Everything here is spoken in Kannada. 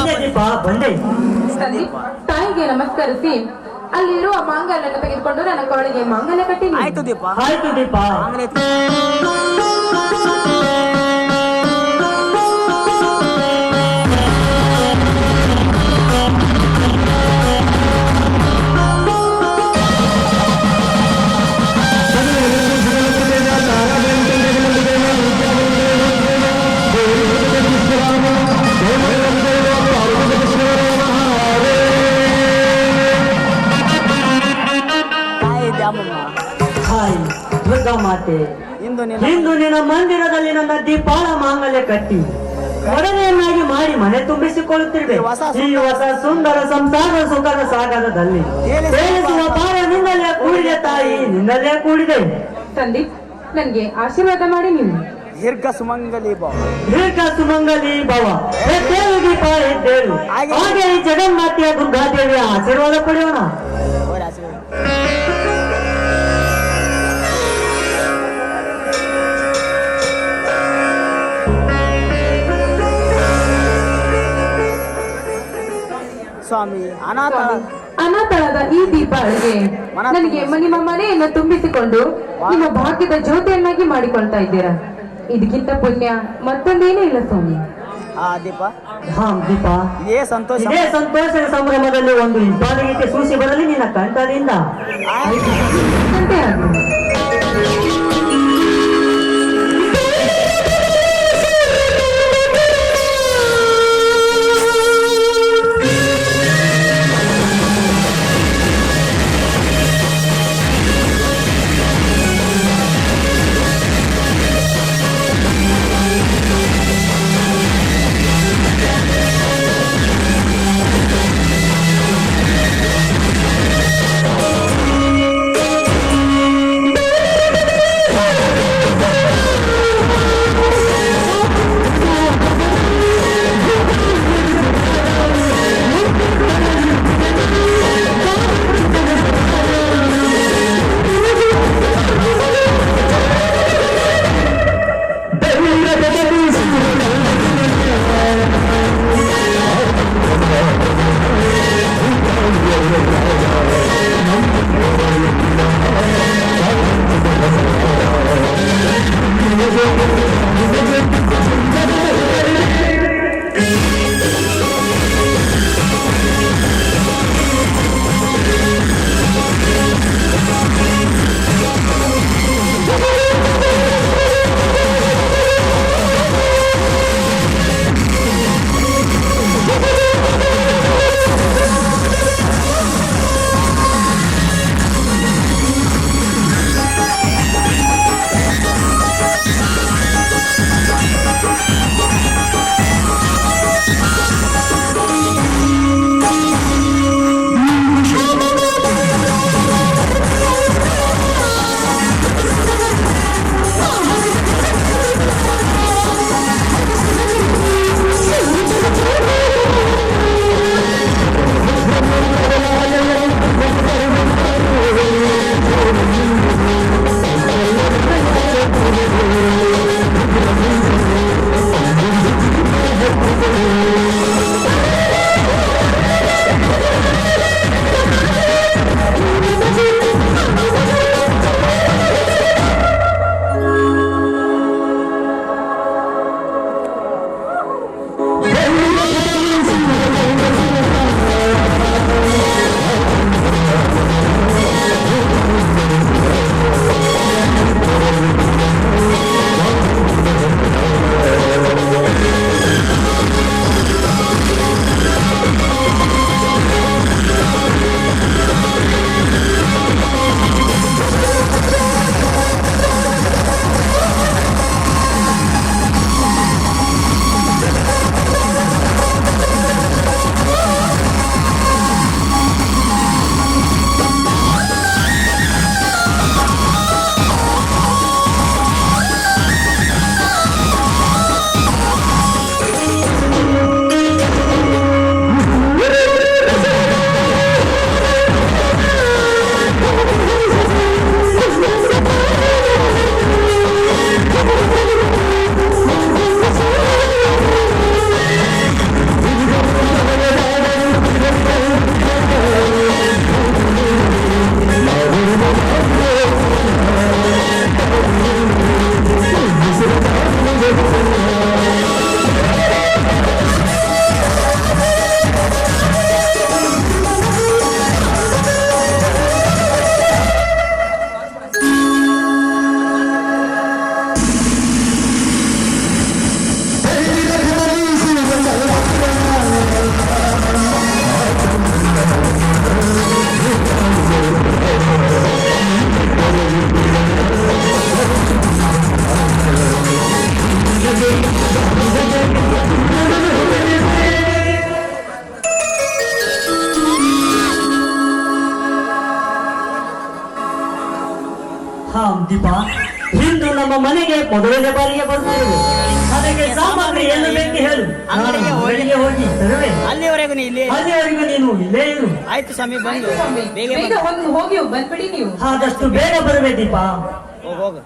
ಬಂದೆ ದೀಪ ಬಂದೆ. ಸಂದೀಪ್ ತಾಯಿಗೆ ನಮಸ್ಕರಿಸಿ ಅಲ್ಲಿರುವ ಮಾಂಗಲ್ಯವನ್ನು ತೆಗೆದುಕೊಂಡು ನನ್ನ ಕೊರಳಿಗೆ ಮಾಂಗಲ್ಯ ಕಟ್ಟಿ ಆಯ್ತು ದೀಪ. ಆಯ್ತು ದೀಪ. ಹಾಯ್ ದುರ್ಗಾ ಮಾತೆ, ಇಂದು ಇಂದು ನಿನ್ನ ಮಂದಿರದಲ್ಲಿ ನನ್ನ ದೀಪಾಳ ಮಾಂಗಲ್ಯ ಕಟ್ಟಿ ಮಡನೆಯನ್ನಾಗಿ ಮಾಡಿ ಮನೆ ತುಂಬಿಸಿಕೊಳ್ಳುತ್ತಿರುವೆ. ಈ ಹೊಸ ಸುಂದರ ಸಂಸಾರ ಸುಖದ ಸಾಗರದಲ್ಲಿ ತೇಲಿಸುವ ಭಾರ ನಿನ್ನಲ್ಲೇ ಕೂಡಿದೆ ತಾಯಿ, ನಿನ್ನಲ್ಲೇ ಕೂಡಿದೆ. ಸಂದೀಪ್ ನನ್ಗೆ ಆಶೀರ್ವಾದ ಮಾಡಿ ನೀವು. ದೀರ್ಘ ಸುಮಂಗಲಿ ಭವ. ದೀರ್ಘ ಸುಮಂಗಲಿ ಭವ. ಎದ್ದೇಳು ದೀಪ ಎದ್ದೇಳು. ಹಾಗೆ ಈ ಜಗನ್ಮಾತೆಯ ದುರ್ಗಾದೇವಿಯ ಆಶೀರ್ವಾದ ಪಡೆಯೋಣ. ಸ್ವಾಮಿ ಅನಾಥಳದ ಈ ದೀಪಾವಳಿಗೆ ನನಗೆ ನಿಮ್ಮ ಮನೆಯನ್ನು ತುಂಬಿಸಿಕೊಂಡು ನಿಮ್ಮ ಭಾಗ್ಯದ ಜ್ಯೋತಿಯನ್ನಾಗಿ ಮಾಡಿಕೊಳ್ತಾ ಇದ್ದೀರಾ. ಇದಕ್ಕಿಂತ ಪುಣ್ಯ ಮತ್ತೊಂದೇನೂ ಇಲ್ಲ ಸ್ವಾಮಿ. ದೀಪ ದೀಪ, ಇದೇ ಸಂತೋಷ, ಇದೇ ಸಂತೋಷದ ಸಂಭ್ರಮದಲ್ಲಿ ಒಂದು ಇಂಪಾದ ಗೀತೆ ಸೂಸಿ ಬರಲಿ ನಿನ್ನ ಕಂಠದಿಂದ. ಅಂತೆ ಆಗ್ಲಿ. ಮನೆಗೆ ಮೊದಲನೇ ಬಾರಿಗೆ ಬರ್ತಿರುವೆ. ಅದಕ್ಕೆ ಸಾಮಗ್ರಿ ಏನು ಬೇಕು ಹೇಳು, ನಾನು ಅಂಗಡಿಗೆ ಹೋಗಿ ತರುವೆ. ಅಲ್ಲಿವರೆಗೂ ನೀ ಇಲ್ಲಿ ಅಲ್ಲಿವರೆಗೂ ನೀನು ಇಲ್ಲೇ ಇರು. ಆಯ್ತು ಸ್ವಾಮಿ, ಬಂದು ಬೇಗ ಬೇಗ ಹೋಗಿ ಬಂದ್ಬಿಡಿ ನೀವು. ಆದಷ್ಟು ಬೇಗ ಬರುವೆ ದೀಪ. ಹೋಗು.